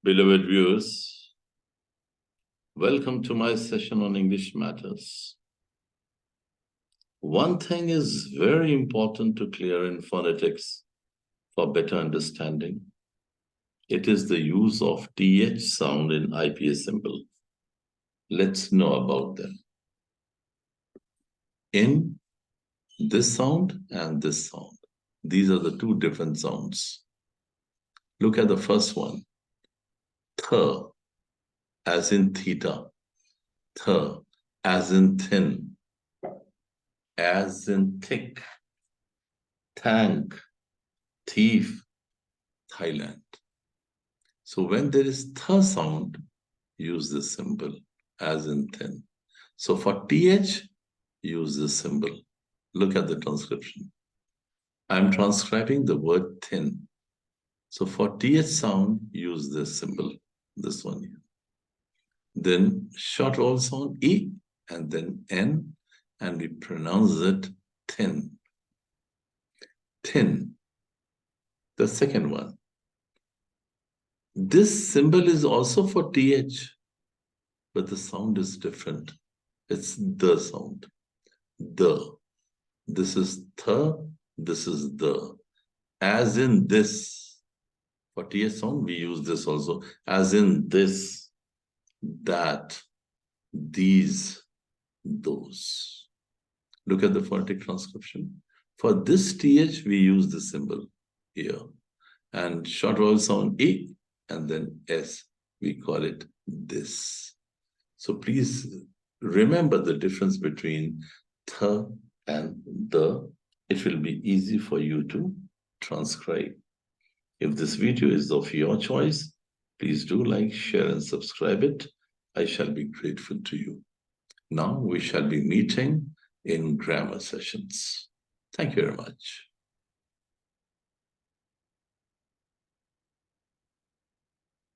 Beloved viewers, welcome to my session on English matters. One thing is very important to clear in phonetics for better understanding. It is the use of TH sound in IPA symbol. Let's know about them. In this sound and this sound. These are the two different sounds. Look at the first one. Th, as in theta. Th, as in thin. As in thick. Thank, thief, Thailand. So when there is th sound, use this symbol, as in thin. So for th, use this symbol. Look at the transcription. I'm transcribing the word thin. So for th sound, use this symbol, this one here. Then short roll sound, E, and then N, and we pronounce it thin. Thin. The second one. This symbol is also for th, but the sound is different. It's the sound. The. This is th, this is the. As in this. For th sound, we use this also. As in this, that, these, those. Look at the phonetic transcription. For this th, we use the symbol here. And short vowel sound E, and then S, we call it this. So please remember the difference between th and the. It will be easy for you to transcribe. If this video is of your choice, please do like, share, and subscribe it. I shall be grateful to you. Now we shall be meeting in grammar sessions. Thank you very much.